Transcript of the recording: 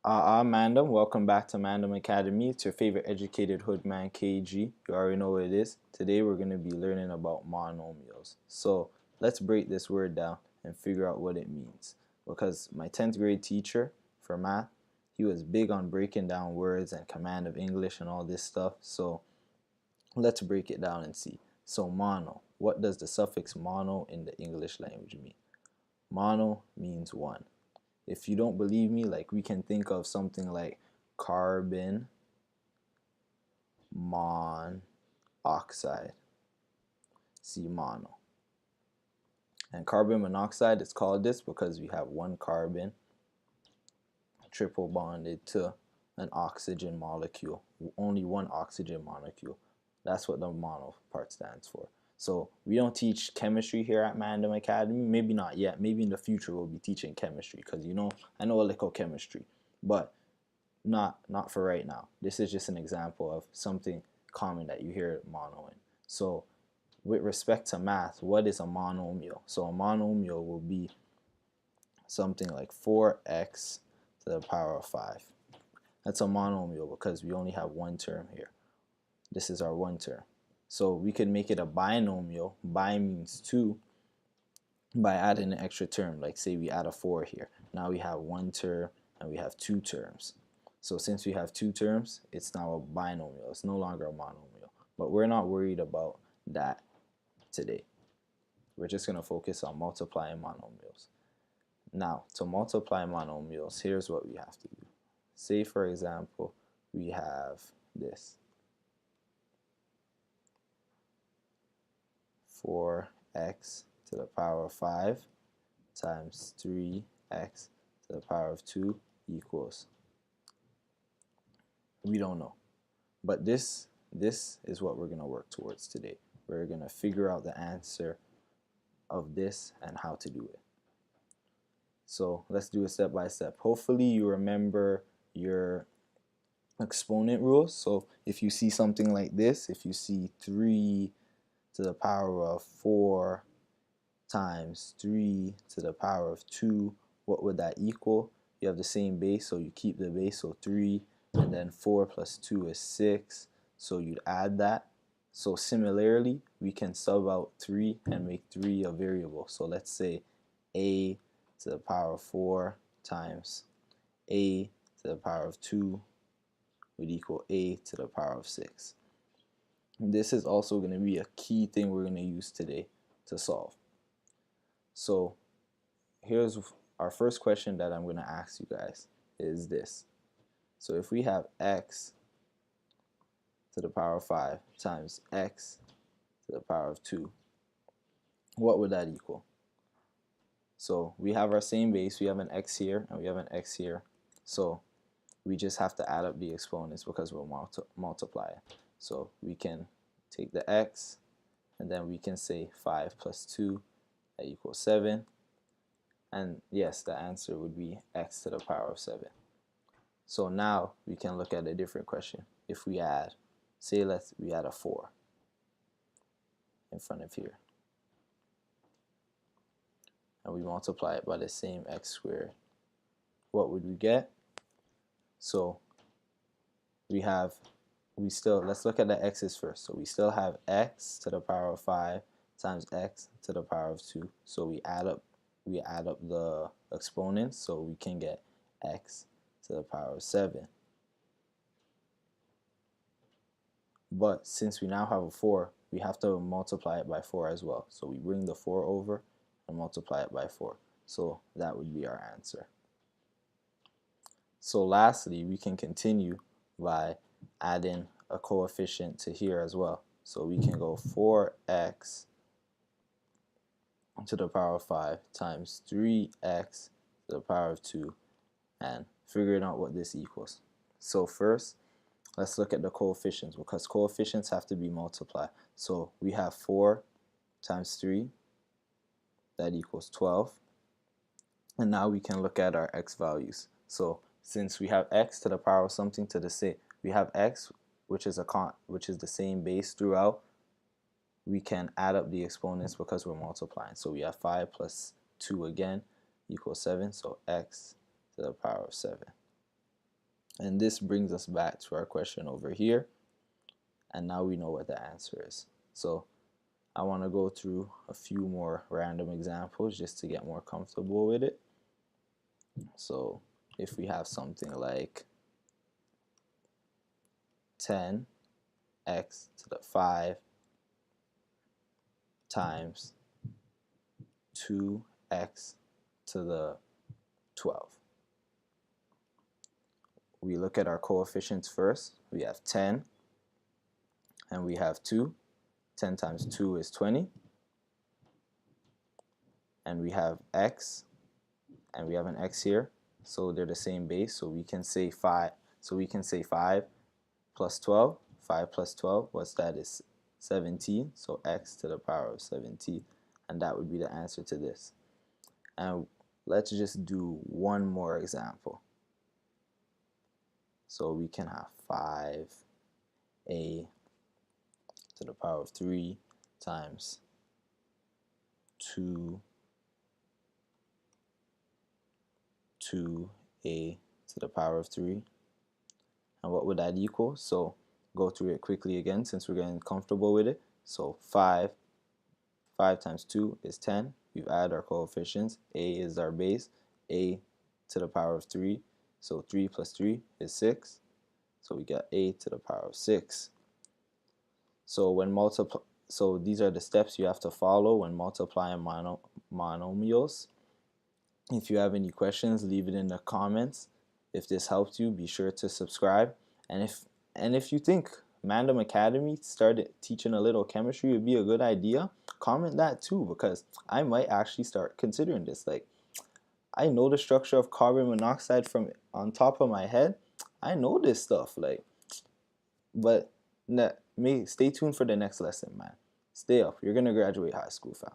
I'm Mandem. Welcome back to Mandem Academy. It's your favorite educated hoodman, KG. You already know what it is. Today we're going to be learning about monomials. So let's break this word down and figure out what it means. Because my 10th grade teacher for math, he was big on breaking down words and command of English and all this stuff. So let's break it down and see. So mono, what does the suffix mono in the English language mean? Mono means one. If you don't believe me, like we can think of something like carbon monoxide. See, mono. And carbon monoxide is called this because we have one carbon triple bonded to an oxygen molecule. Only one oxygen molecule. That's what the mono part stands for. So we don't teach chemistry here at Mandem Academy. Maybe not yet. Maybe in the future we'll be teaching chemistry because I know a little chemistry, but not for right now. This is just an example of something common that you hear mono in. So with respect to math, what is a monomial? So a monomial will be something like 4x to the power of 5. That's a monomial because we only have one term here. This is our one term. So we could make it a binomial. Bi means 2 by adding an extra term. Like say we add a 4 here. Now we have one term and we have 2 terms. So since we have 2 terms, it's now a binomial. It's no longer a monomial. But we're not worried about that today. We're just going to focus on multiplying monomials. Now, to multiply monomials, here's what we have to do. Say, for example, we have this. 4x to the power of 5 times 3x to the power of 2 equals. We don't know. But this is what we're going to work towards today. We're going to figure out the answer of this and how to do it. So let's do it step by step. Hopefully you remember your exponent rules. So if you see something like this, if you see 3 to the power of 4 times 3 to the power of 2, what would that equal? You have the same base, so you keep the base, so 3, and then 4 plus 2 is 6, so you'd add that. So similarly, we can sub out 3 and make 3 a variable. So let's say a to the power of 4 times a to the power of 2 would equal a to the power of 6. This is also going to be a key thing we're going to use today to solve. So here's our first question that I'm going to ask you guys is this. So if we have x to the power of 5 times x to the power of 2, what would that equal? So we have our same base. We have an x here and we have an x here. So we just have to add up the exponents because we'll multiply it. So we can take the x and then we can say 5 plus 2 that equals 7. And yes, the answer would be x to the power of 7. So now we can look at a different question. If we add, say we add a 4 in front of here. And we multiply it by the same x squared. What would we get? So let's look at the x's first. So we still have x to the power of 5 times x to the power of 2. So we add up the exponents, so we can get x to the power of 7. But since we now have a 4, we have to multiply it by 4 as well. So we bring the 4 over and multiply it by 4. So that would be our answer. So lastly, we can continue by adding a coefficient to here as well. So we can go 4x to the power of 5 times 3x to the power of 2 and figuring out what this equals. So first, let's look at the coefficients because coefficients have to be multiplied. So we have 4 times 3, that equals 12. And now we can look at our x values. So since we have x to the power of something to the same, we have x which is the same base throughout, we can add up the exponents because we're multiplying. So we have 5 plus 2 again equals 7, so x to the power of 7. And this brings us back to our question over here. And now we know what the answer is. So I want to go through a few more random examples just to get more comfortable with it. So if we have something like 10x to the 5 times 2x to the 12. We look at our coefficients first. We have 10 and we have 2. 10 times 2 is 20. And we have x and we have an x here. So they're the same base. So we can say 5. So we can say 5 plus 12. 5 plus 12, what's that? Is 17. So x to the power of 17. And that would be the answer to this. And let's just do one more example. So we can have 5a to the power of 3 times 2a to the power of 3. And what would that equal? So go through it quickly again since we're getting comfortable with it. So 5 times 2 is 10. We've added our coefficients. A is our base. A to the power of 3. So 3 plus 3 is 6. So we got a to the power of 6. So these are the steps you have to follow when multiplying monomials. If you have any questions, leave it in the comments. If this helped you, be sure to subscribe. And if you think Mandem Academy started teaching a little chemistry would be a good idea, comment that too, because I might actually start considering this. Like, I know the structure of carbon monoxide from on top of my head. I know this stuff, like, but stay tuned for the next lesson, man. Stay up. You're gonna graduate high school, fam.